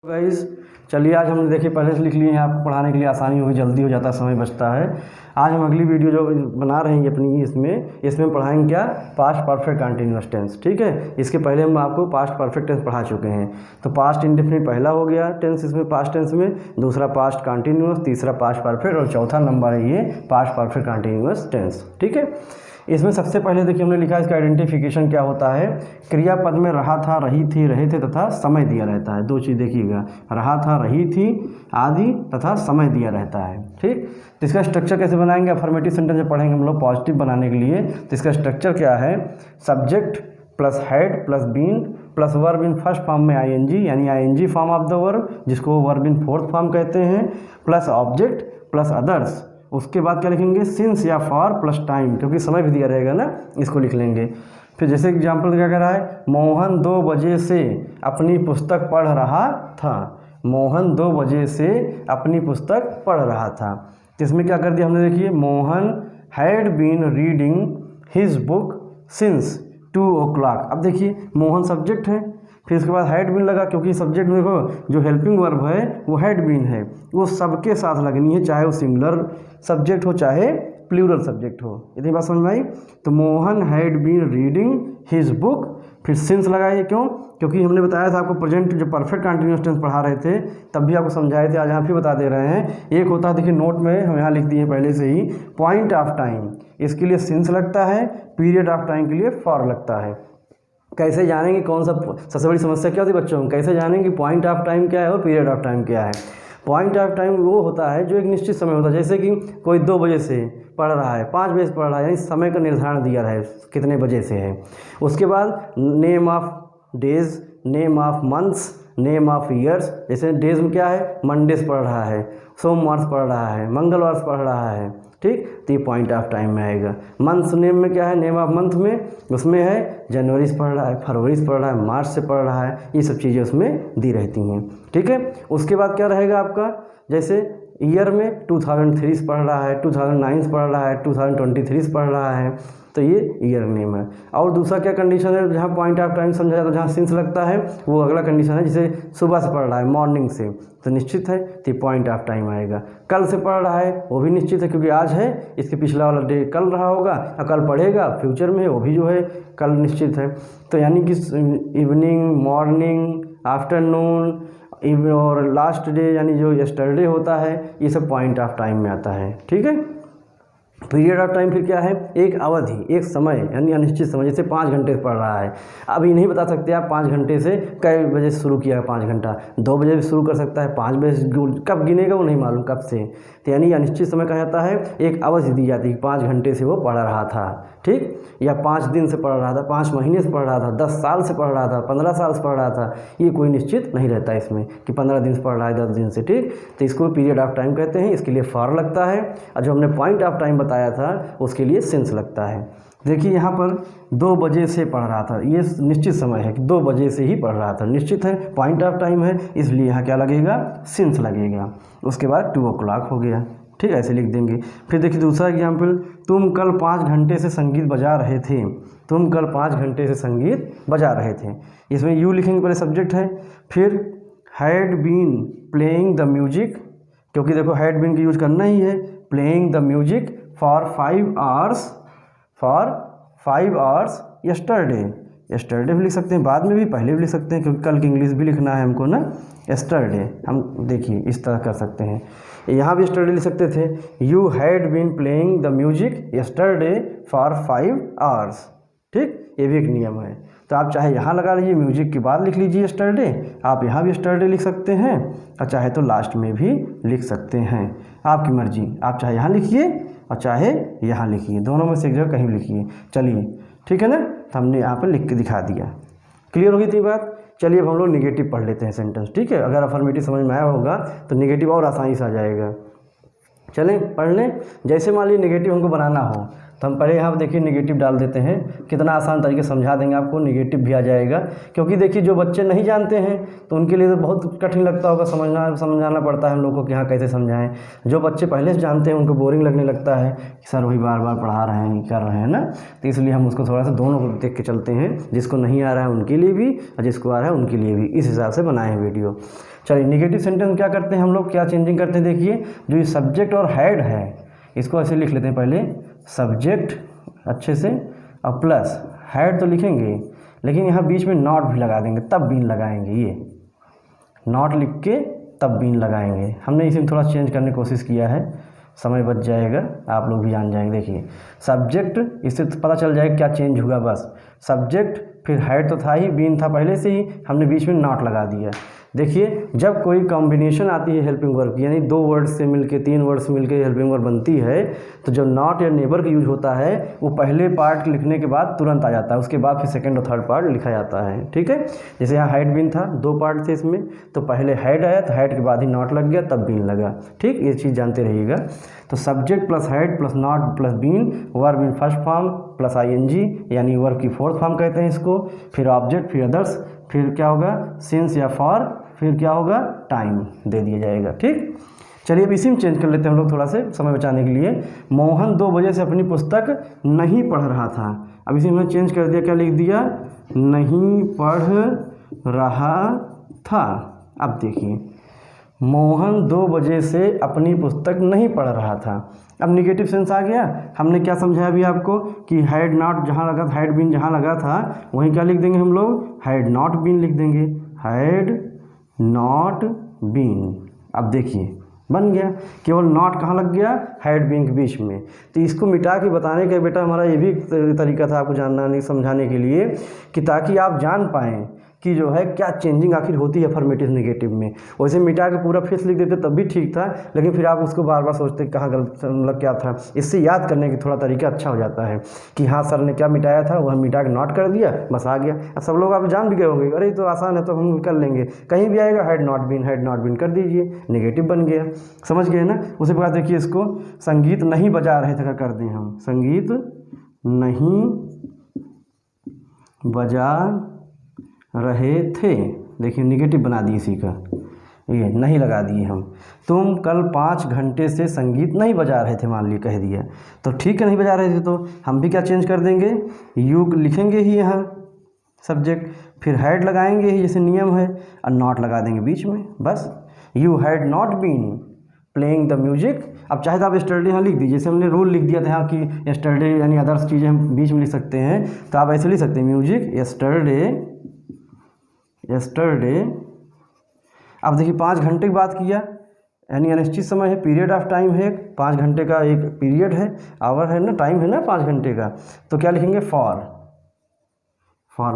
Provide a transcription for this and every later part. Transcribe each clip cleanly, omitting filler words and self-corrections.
Guys चलिए आज हमने देखिए पहले से लिख लिए हैं, आपको पढ़ाने के लिए आसानी होगी, जल्दी हो जाता है, समय बचता है। आज हम अगली वीडियो जो बना रहे हैं अपनी इसमें पढ़ाएंगे क्या, पास्ट परफेक्ट कंटीन्यूअस टेंस। ठीक है, इसके पहले हम आपको पास्ट परफेक्ट टेंस पढ़ा चुके हैं। तो पास्ट इंडेफिनिट पहला हो गया टेंस इसमें, पास्ट टेंस में, दूसरा पास्ट कंटीन्यूअस, तीसरा पास्ट परफेक्ट और चौथा नंबर है ये पास्ट परफेक्ट कंटीन्यूअस टेंस। ठीक है, इसमें सबसे पहले देखिए हमने लिखा है इसका आइडेंटिफिकेशन क्या होता है। क्रियापद में रहा था, रही थी, रहे थे तथा समय दिया रहता है। दो चीज़ देखिएगा, रहा था, रही थी आदि तथा समय दिया रहता है। ठीक, तो इसका स्ट्रक्चर कैसे बनाएंगे, अफर्मेटिव सेंटेंस में पढ़ेंगे हम लोग पॉजिटिव बनाने के लिए। तो इसका स्ट्रक्चर क्या है, subject plus had plus been plus verb in first form में आईएनजी, यानी ING form of the verb जिसको वर्ब इन फोर्थ फॉर्म कहते हैं, प्लस ऑब्जेक्ट प्लस अदर्स। उसके बाद क्या लिखेंगे, सिंस या फॉर प्लस टाइम, क्योंकि समय भी दिया रहेगा ना, इसको लिख लेंगे। फिर जैसे एग्जाम्पल क्या कह रहा है, मोहन 2 बजे से अपनी पुस्तक पढ़ रहा था। मोहन 2 बजे से अपनी पुस्तक पढ़ रहा था। तो इसमें क्या कर दिया हमने, देखिए Mohan had been reading his book since 2 o'clock। अब देखिए मोहन सब्जेक्ट है, फिर उसके बाद हैड बीन लगा, क्योंकि सब्जेक्ट में देखो जो हेल्पिंग वर्ब है वो हैड बीन है, वो सबके साथ लगनी है, चाहे वो सिंगुलर सब्जेक्ट हो चाहे प्लूरल सब्जेक्ट हो। इतनी बात समझ में आई। तो Mohan had been reading his book, फिर सिंस लगाइए, क्यों, क्योंकि हमने बताया था आपको प्रेजेंट जो परफेक्ट कंटीन्यूअस टेंस पढ़ा रहे थे तब भी आपको समझाए थे, आज यहाँ फिर बता दे रहे हैं। एक होता है, देखिए नोट में हम यहाँ लिख दिए पहले से ही, पॉइंट ऑफ टाइम, इसके लिए सिंस लगता है, पीरियड ऑफ टाइम के लिए फॉर लगता है। कैसे जानेंगे कौन सा, सबसे बड़ी समस्या क्या होती है बच्चों, कैसे जानेंगे पॉइंट ऑफ टाइम क्या है और पीरियड ऑफ टाइम क्या है। पॉइंट ऑफ टाइम वो होता है जो एक निश्चित समय होता है, जैसे कि कोई 2 बजे से पढ़ रहा है, 5 बजे से पढ़ रहा है, यानी समय का निर्धारण दिया रहा है कितने बजे से है। उसके बाद name of days, name of months, name of years. जैसे डेज में क्या है, मंडे से पढ़ रहा है, सोमवार से पढ़ रहा है, मंगलवार से पढ़ रहा है। ठीक, तो ये पॉइंट ऑफ टाइम में आएगा। मंथ्स नेम में क्या है, नेम ऑफ मंथ में उसमें है जनवरी से पढ़ रहा है, फरवरी से पढ़ रहा है, मार्च से पढ़ रहा है, ये सब चीज़ें उसमें दी रहती हैं। ठीक है, उसके बाद क्या रहेगा आपका, जैसे ईयर में 2003 से पढ़ रहा है, 2009 से पढ़ रहा है, 2023 से पढ़ रहा है, तो ये ईयर नेम है। और दूसरा क्या कंडीशन है, जहाँ पॉइंट ऑफ टाइम समझा जाता है, जहाँ सिंस लगता है, वो अगला कंडीशन है, जैसे सुबह से पढ़ रहा है, मॉर्निंग से, तो निश्चित है, तो पॉइंट ऑफ टाइम आएगा। कल से पढ़ रहा है, वो भी निश्चित है, क्योंकि आज है, इसके पिछला वाला डे कल रहा होगा, और कल पढ़ेगा फ्यूचर में, वो भी जो है कल निश्चित है। तो यानी कि इवनिंग, मॉर्निंग, आफ्टरनून और लास्ट डे यानी जो यस्टरडे होता है, ये सब पॉइंट ऑफ टाइम में आता है। ठीक है, पीरियड ऑफ टाइम फिर क्या है, एक अवधि, एक समय, यानी अनिश्चित समय। जैसे 5 घंटे से पढ़ रहा है, अभी नहीं बता सकते आप 5 घंटे से कई बजे से शुरू किया है, 5 घंटा 2 बजे भी शुरू कर सकता है, 5 बजे कब गिनेगा वो नहीं मालूम कब से। तो यानी अनिश्चित समय कहा जाता है, एक अवधि दी जाती है, 5 घंटे से वो पढ़ रहा था। ठीक, या 5 दिन से पढ़ रहा था, 5 महीने से पढ़ रहा था, 10 साल से पढ़ रहा था, 15 साल से पढ़ रहा था, ये कोई निश्चित नहीं रहता इसमें कि 15 दिन से पढ़ रहा है, 10 दिन से। ठीक, तो इसको पीरियड ऑफ टाइम कहते हैं, इसके लिए फॉर लगता है, और जो हमने पॉइंट ऑफ टाइम बताया था उसके लिए सिंस लगता है। देखिए यहाँ पर 2 बजे से पढ़ रहा था, ये निश्चित समय है कि 2 बजे से ही पढ़ रहा था, निश्चित है, पॉइंट ऑफ टाइम है, इसलिए यहाँ क्या लगेगा, सिंस लगेगा। उसके बाद 2 o'clock हो गया। ठीक है, ऐसे लिख देंगे। फिर देखिए दूसरा एग्जाम्पल, तुम कल 5 घंटे से संगीत बजा रहे थे। तुम कल 5 घंटे से संगीत बजा रहे थे, इसमें यू लिखेंगे, पहले सब्जेक्ट है, फिर had been playing the music, क्योंकि देखो हैड बीन की यूज करना ही है, playing the music for 5 hours yesterday. Yesterday भी लिख सकते हैं, बाद में भी, पहले भी लिख सकते हैं, क्योंकि कल की इंग्लिश भी लिखना है हमको ना, यस्टरडे। हम देखिए इस तरह कर सकते हैं, यहाँ भी यस्टरडे लिख सकते थे, you had been playing the music yesterday for 5 hours। ठीक, ये भी एक नियम है। तो आप चाहे यहाँ लगा लीजिए, म्यूजिक के बाद लिख लीजिए यस्टरडे, आप यहाँ भी यस्टरडे लिख सकते हैं, और चाहे तो लास्ट में भी लिख सकते हैं, आपकी मर्जी। आप चाहे यहाँ लिखिए और चाहे यहाँ लिखिए, दोनों में से एक जगह कहीं लिखिए। चलिए ठीक है ना, तो हमने यहाँ पर लिख के दिखा दिया। क्लियर होगी इतनी बात। चलिए अब हम लोग निगेटिव पढ़ लेते हैं सेंटेंस। ठीक है, अगर अफर्मेटिव समझ में आया होगा तो निगेटिव और आसानी से आ जाएगा। चलें पढ़ लें। जैसे मान लीजिए निगेटिव हमको बनाना हो, तो हम पहले यहाँ देखिए निगेटिव डाल देते हैं, कितना आसान तरीके समझा देंगे आपको, निगेटिव भी आ जाएगा। क्योंकि देखिए जो बच्चे नहीं जानते हैं तो उनके लिए तो बहुत कठिन लगता होगा, समझाना पड़ता है हम लोग को कि हाँ कैसे समझाएं। जो बच्चे पहले से जानते हैं उनको बोरिंग लगने लगता है कि सर वही बार बार पढ़ा रहे हैं, कर रहे हैं ना। तो इसलिए हम उसको थोड़ा सा दोनों को देख के चलते हैं, जिसको नहीं आ रहा है उनके लिए भी और जिसको आ रहा है उनके लिए भी, इस हिसाब से बनाए हैं वीडियो। चलिए निगेटिव सेंटेंस क्या करते हैं हम लोग, क्या चेंजिंग करते हैं। देखिए जो ये सब्जेक्ट और हेड है इसको ऐसे लिख लेते हैं, पहले सब्जेक्ट अच्छे से और प्लस हेड तो लिखेंगे, लेकिन यहाँ बीच में नॉट भी लगा देंगे, तब बीन लगाएंगे। ये नॉट लिख के तब बीन लगाएंगे। हमने इसे थोड़ा चेंज करने की कोशिश किया है, समय बच जाएगा, आप लोग भी जान जाएंगे। देखिए सब्जेक्ट, इससे पता चल जाएगा क्या चेंज हुआ। बस सब्जेक्ट फिर हेड तो था ही, बीन था पहले से ही, हमने बीच में नॉट लगा दिया। देखिए जब कोई कॉम्बिनेशन आती है हेल्पिंग वर्ब, यानी दो वर्ड्स से मिलके, तीन वर्ड्स से मिलके हेल्पिंग वर्ब बनती है, तो जो नॉट या नेबर का यूज होता है वो पहले पार्ट लिखने के बाद तुरंत आ जाता है, उसके बाद फिर सेकंड और थर्ड पार्ट लिखा जाता है। ठीक है, जैसे यहाँ हेड बीन था, दो पार्ट थे इसमें, तो पहले हेड आया तो हेड के बाद ही नॉट लग गया, तब बीन लगा। ठीक, ये चीज़ जानते रहिएगा। तो subject plus head plus not plus been, verb in first form plus ING, यानी वर्ब की फोर्थ फॉर्म कहते हैं इसको। फिर ऑब्जेक्ट, फिर अदर्स, फिर क्या होगा सिंस या फॉर, फिर क्या होगा टाइम दे दिया जाएगा। ठीक, चलिए अब इसी में चेंज कर लेते हैं हम लोग थोड़ा से समय बचाने के लिए। मोहन 2 बजे से अपनी पुस्तक नहीं पढ़ रहा था। अब इसी में चेंज कर दिया, क्या लिख दिया, नहीं पढ़ रहा था। अब देखिए मोहन 2 बजे से अपनी पुस्तक नहीं पढ़ रहा था। अब निगेटिव सेंस आ गया। हमने क्या समझाया अभी आपको कि हैड नॉट जहाँ लगा था, हैड बीन जहाँ लगा था वहीं क्या लिख देंगे हम लोग, हैड नॉट बीन लिख देंगे, हैड नॉट बीन। अब देखिए बन गया, केवल नॉट कहाँ लग गया, हेड बीन के बीच में। तो इसको मिटा के बताने का बेटा हमारा ये भी तरीका था आपको जानना समझाने के लिए, कि ताकि आप जान पाएँ कि जो है क्या चेंजिंग आखिर होती है अफर्मेटिव नेगेटिव में। वैसे मिटा के पूरा फेस लिख देते तब भी ठीक था, लेकिन फिर आप उसको बार बार सोचते कहाँ गलत मतलब क्या था। इससे याद करने की थोड़ा तरीका अच्छा हो जाता है कि हाँ सर ने क्या मिटाया था, वह मिटा के नॉट कर दिया, बस आ गया। अब सब लोग आप जान भी गए होंगे, अरे तो आसान है तो हम कर लेंगे, कहीं भी आएगा हैड नॉट बीन कर दीजिए, नेगेटिव बन गया। समझ गए ना। उसी प्रकार देखिए इसको, संगीत नहीं बजा रहे थे, कर दें हम, संगीत नहीं बजा रहे थे। देखिए निगेटिव बना दिए इसी का, ये नहीं लगा दिए हम। तुम कल 5 घंटे से संगीत नहीं बजा रहे थे, मान ली कह दिया, तो ठीक है नहीं बजा रहे थे, तो हम भी क्या चेंज कर देंगे, यू लिखेंगे ही यहाँ सब्जेक्ट, फिर हैड लगाएंगे ही जैसे नियम है, और नॉट लगा देंगे बीच में, बस। You had not been playing the music. अब चाहे तो आप यस्टरडे यहाँ लिख दीजिए, जैसे हमने रूल लिख दिया था यहाँ कि यस्टरडे यानी अदर्स चीज़ें हम बीच में लिख सकते हैं, तो आप ऐसे लिख सकते हैं म्यूजिक यस्टरडे। अब देखिए 5 घंटे की बात किया, यानी अनिश्चित समय है, पीरियड ऑफ टाइम है, 5 घंटे का एक पीरियड है, आवर है ना, टाइम है ना 5 घंटे का, तो क्या लिखेंगे, फॉर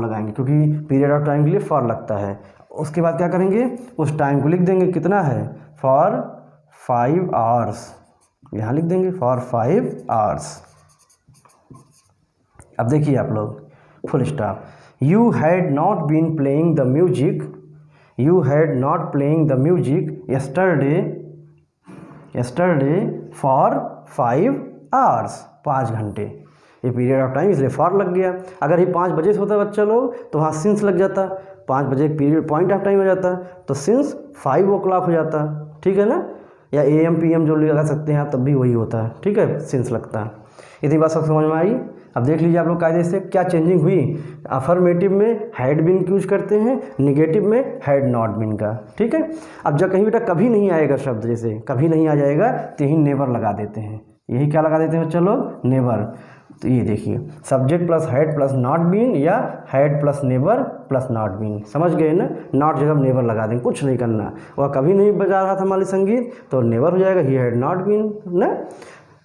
लगाएंगे, क्योंकि पीरियड ऑफ टाइम के लिए फॉर लगता है। उसके बाद क्या करेंगे, उस टाइम को लिख देंगे, कितना है, फॉर 5 आवर्स, यहाँ लिख देंगे फॉर 5 आवर्स। अब देखिए आप लोग, full stop. You had not been playing the music, you had not playing the music yesterday for 5 hours, 5 घंटे, ये पीरियड ऑफ टाइम इसलिए फॉर लग गया। अगर ये 5 बजे से होता बच्चा लोग तो वहाँ सिंस लग जाता, 5 बजे पीरियड पॉइंट ऑफ टाइम हो जाता, तो सिंस 5 o'clock हो जाता, ठीक है ना, या AM PM जो लगा सकते हैं आप, तब भी वही होता है, ठीक है, सिंस लगता है। इतनी बात सब समझ में आई। अब देख लीजिए आप लोग कायदे से क्या चेंजिंग हुई। अफर्मेटिव में हैड बीन यूज करते हैं, निगेटिव में हैड नॉट बीन का, ठीक है। अब जब कहीं बेटा कभी नहीं आएगा शब्द, जैसे कभी नहीं आ जाएगा तो यही नेवर लगा देते हैं, यही क्या लगा देते हैं बच्चा लोग, नेवर। तो ये देखिए subject plus had plus not been, या had plus never plus not been, समझ गए ना। नॉट जगह नेवर लगा देंगे, कुछ नहीं करना। वह कभी नहीं बजा रहा था मान संगीत, तो नेवर हो जाएगा, ही हैड नॉट बीन ना।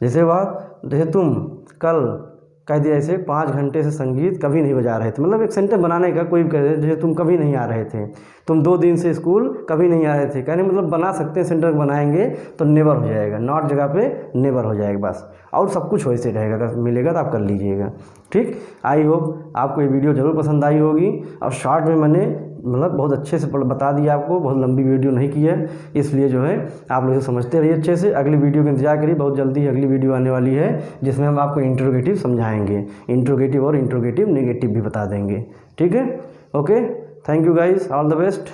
जैसे तुम कल कह दिया, ऐसे 5 घंटे से संगीत कभी नहीं बजा रहे थे, मतलब एक सेंटेंस बनाने का कोई भी कह दे, जैसे तुम कभी नहीं आ रहे थे, तुम 2 दिन से स्कूल कभी नहीं आ रहे थे, कहने मतलब बना सकते हैं, सेंटेंस बनाएंगे तो नेवर हो जाएगा, नॉट जगह पे नेवर हो जाएगा बस, और सब कुछ वैसे रहेगा। अगर मिलेगा तो आप कर लीजिएगा, ठीक। आई होप आपको ये वीडियो ज़रूर पसंद आई होगी। और शॉर्ट में मैंने मतलब बहुत अच्छे से बता दिया आपको, बहुत लंबी वीडियो नहीं की है, इसलिए जो है आप लोग इसे समझते रहिए अच्छे से। अगली वीडियो का इंतजार करिए, बहुत जल्दी अगली वीडियो आने वाली है जिसमें हम आपको इंट्रोगेटिव समझाएंगे, इंट्रोगेटिव और इंट्रोगेटिव नेगेटिव भी बता देंगे। ठीक है, okay, thank you guys, all the best.